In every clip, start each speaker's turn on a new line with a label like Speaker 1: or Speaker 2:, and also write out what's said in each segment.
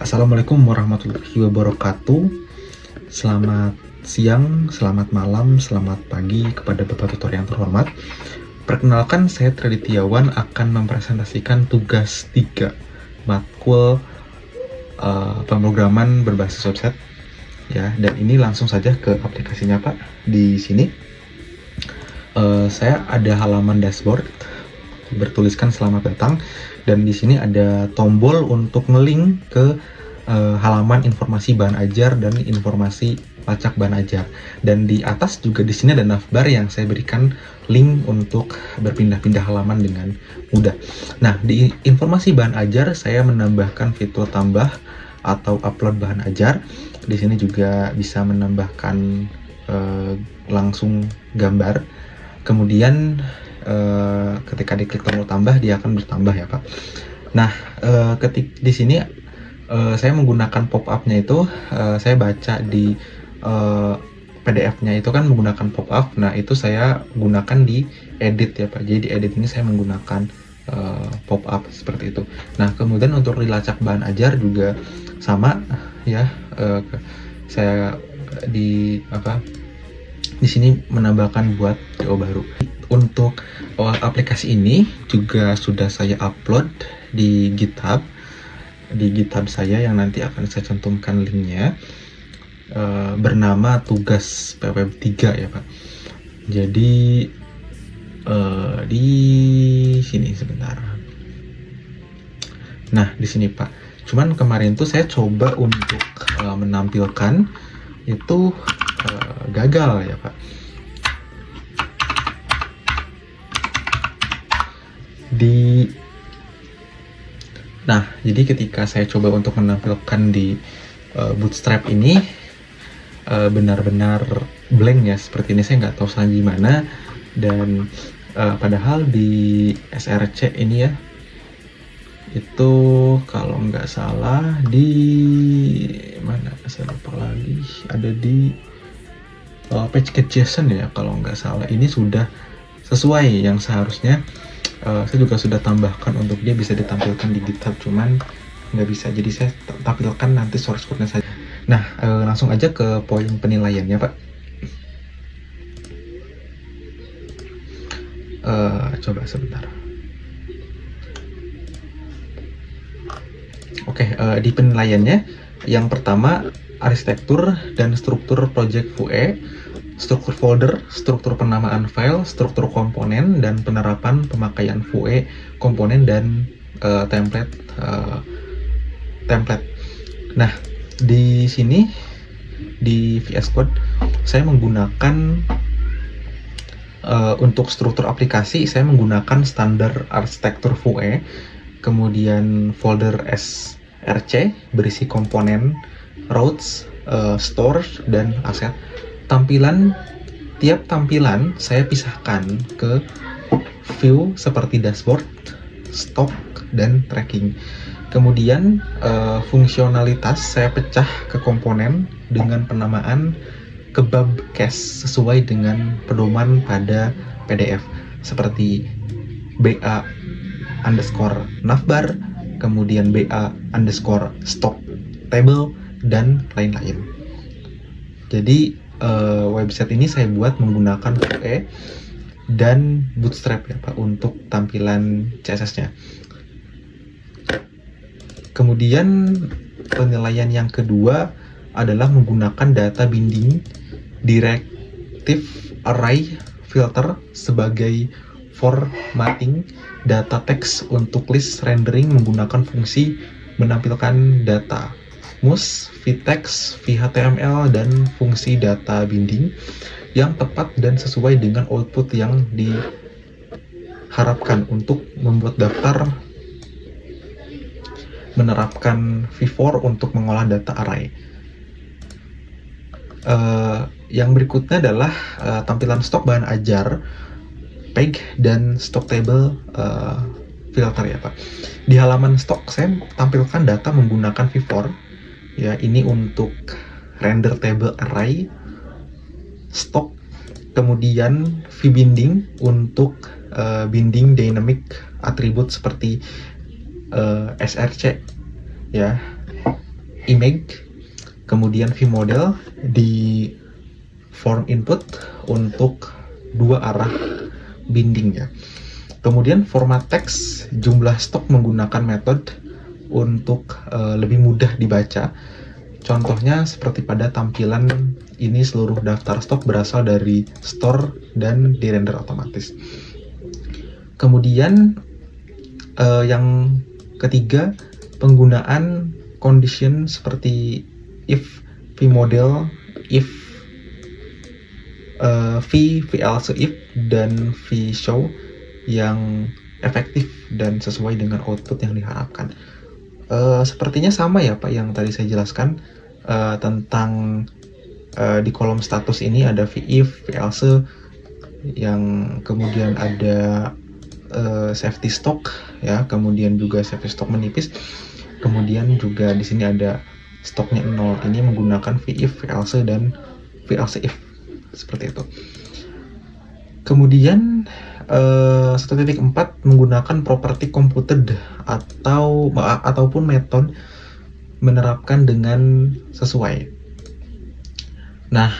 Speaker 1: Assalamualaikum warahmatullahi wabarakatuh. Selamat siang, selamat malam, selamat pagi kepada Bapak Tutor yang terhormat. Perkenalkan, saya Traditiawan akan mempresentasikan tugas 3 matkul pemrograman berbasis website. Ya, dan ini langsung saja ke aplikasinya, Pak. Di sini saya ada halaman dashboard bertuliskan selamat datang, dan di sini ada tombol untuk ngelink ke halaman informasi bahan ajar dan informasi pacak bahan ajar. Dan di atas juga di sini ada navbar yang saya berikan link untuk berpindah-pindah halaman dengan mudah. Nah, di informasi bahan ajar saya menambahkan fitur tambah atau upload bahan ajar. Di sini juga bisa menambahkan langsung gambar. Kemudian ketika diklik tombol tambah, dia akan bertambah ya, Pak. Nah, ketik di sini saya menggunakan pop-up-nya itu, saya baca di PDF-nya itu kan menggunakan pop-up. Nah, itu saya gunakan di edit ya, Pak. Jadi di edit ini saya menggunakan pop-up seperti itu. Nah, kemudian untuk dilacak bahan ajar juga sama ya. Saya di sini menambahkan buat PO baru. Untuk aplikasi ini juga sudah saya upload di GitHub saya yang nanti akan saya cantumkan linknya, bernama tugas PWeb 3 ya, Pak. Jadi di sini sebentar. Nah, di sini, Pak. Cuman kemarin tuh saya coba untuk menampilkan itu gagal ya, Pak. Nah, jadi ketika saya coba untuk menampilkan di Bootstrap ini benar-benar blank ya, seperti ini. Saya nggak tahu salah gimana. Dan padahal di SRC ini ya, itu kalau nggak salah di mana, saya lupa lagi, ada di page.json ya kalau nggak salah. Ini sudah sesuai yang seharusnya. Saya juga sudah tambahkan untuk dia bisa ditampilkan di GitHub, cuman nggak bisa, jadi saya tampilkan nanti source code-nya saja. Nah, langsung aja ke poin penilaiannya, Pak. Coba sebentar. Oke, di penilaiannya yang pertama arsitektur dan struktur project Vue, struktur folder, struktur penamaan file, struktur komponen, dan penerapan pemakaian Vue komponen dan template. Nah, di sini di VS Code saya menggunakan untuk struktur aplikasi saya menggunakan standar arsitektur Vue, kemudian folder SRC berisi komponen, routes, stores, dan aset. Tiap tampilan saya pisahkan ke view seperti dashboard, stock, dan tracking. Kemudian fungsionalitas saya pecah ke komponen dengan penamaan ke bab case sesuai dengan pedoman pada PDF seperti BA underscore navbar, kemudian BA underscore stock table, dan lain-lain. Jadi website ini saya buat menggunakan Vue dan Bootstrap ya, Pak, untuk tampilan CSS-nya. Kemudian penilaian yang kedua adalah menggunakan data binding directive array filter sebagai formatting data teks untuk list rendering menggunakan fungsi menampilkan data mus, vtext, vhtml, dan fungsi data binding yang tepat dan sesuai dengan output yang diharapkan untuk membuat daftar, menerapkan v-for untuk mengolah data array. Yang berikutnya adalah tampilan stok bahan ajar, peg, dan stock table filter ya, Pak. Di halaman stok saya tampilkan data menggunakan v-for ya, ini untuk render table array, stock, kemudian v-binding untuk binding dynamic atribut seperti SRC ya. image, kemudian view model di form input untuk dua arah binding ya. Kemudian format teks, jumlah stok menggunakan metode untuk lebih mudah dibaca. Contohnya seperti pada tampilan ini, seluruh daftar stok berasal dari store dan dirender otomatis. Kemudian yang ketiga, penggunaan condition seperti if, vmodel, if, velse if, dan vshow yang efektif dan sesuai dengan output yang diharapkan. Sepertinya sama ya Pak yang tadi saya jelaskan tentang di kolom status ini ada vif, velse, yang kemudian ada safety stock ya, kemudian juga safety stock menipis, kemudian juga di sini ada stoknya 0. Ini menggunakan vif, velse, dan velse if seperti itu. Kemudian 1.4 menggunakan property computed ataupun metode menerapkan dengan sesuai. Nah,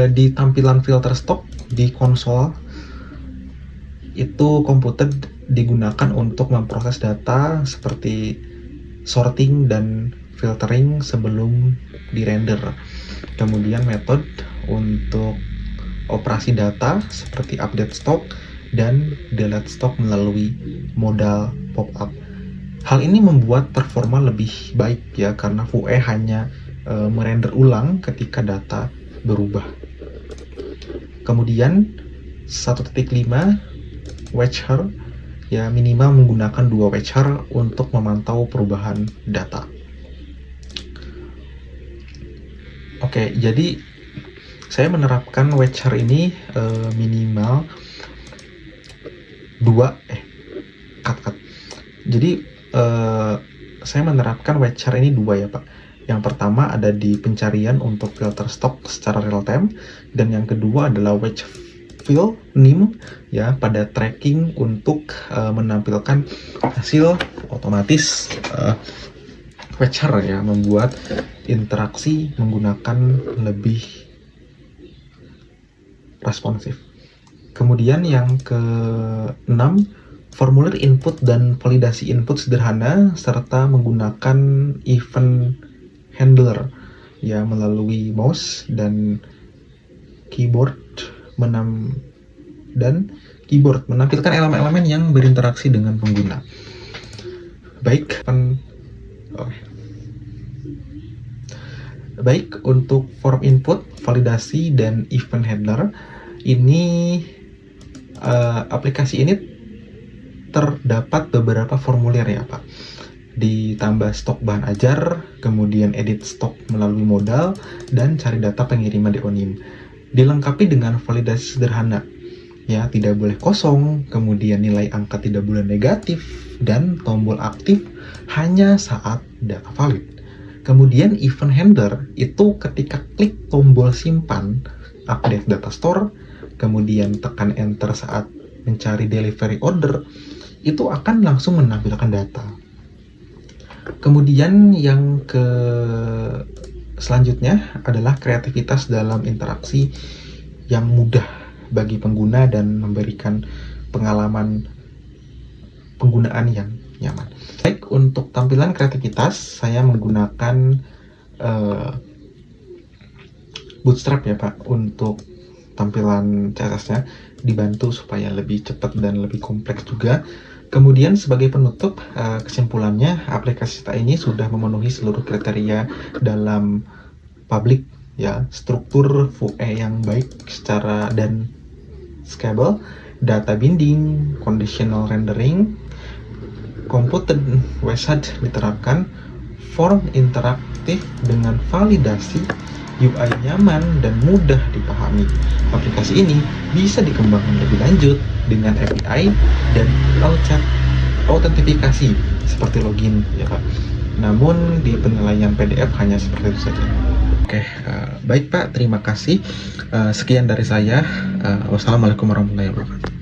Speaker 1: di tampilan filter stock di konsol itu computed digunakan untuk memproses data seperti sorting dan filtering sebelum dirender. Kemudian metode untuk operasi data seperti update stock dan delete stock melalui modal pop-up. Hal ini membuat performa lebih baik ya, karena Vue hanya merender ulang ketika data berubah. Kemudian 1.5 watcher ya, minimal menggunakan 2 watcher untuk memantau perubahan data. Oke, jadi saya menerapkan watcher ini minimal 2 Jadi saya menerapkan watcher ini 2 ya Pak. Yang pertama ada di pencarian untuk filter stok secara real time, dan yang kedua adalah watch fill nim ya pada tracking untuk menampilkan hasil otomatis watcher ya, membuat interaksi menggunakan lebih responsif. Kemudian yang ke-6, formulir input dan validasi input sederhana serta menggunakan event handler ya melalui mouse dan keyboard menampilkan elemen-elemen yang berinteraksi dengan pengguna. Baik, untuk form input, validasi, dan event handler ini aplikasi ini terdapat beberapa formulir ya Pak. Ditambah stok bahan ajar, kemudian edit stok melalui modal, dan cari data pengiriman deonim. Dilengkapi dengan validasi sederhana ya, tidak boleh kosong, kemudian nilai angka tidak boleh negatif, dan tombol aktif hanya saat data valid. Kemudian event handler itu ketika klik tombol simpan update data store, kemudian tekan enter saat mencari delivery order, itu akan langsung menampilkan data. Kemudian yang selanjutnya adalah kreativitas dalam interaksi yang mudah bagi pengguna dan memberikan pengalaman penggunaan yang nyaman. Baik, untuk tampilan kreativitas saya menggunakan Bootstrap ya Pak untuk tampilan CSS-nya, dibantu supaya lebih cepat dan lebih kompleks juga. Kemudian sebagai penutup, kesimpulannya aplikasi kita ini sudah memenuhi seluruh kriteria dalam public ya, struktur Vue yang baik secara dan scalable, data binding, conditional rendering, computed wizard diterapkan, form interaktif dengan validasi, UI nyaman dan mudah dipahami. Aplikasi ini bisa dikembangkan lebih lanjut dengan API dan autentifikasi seperti login ya Pak. Namun di penilaian PDF hanya seperti itu saja. Oke, baik Pak, terima kasih. Sekian dari saya. Wassalamualaikum warahmatullahi wabarakatuh.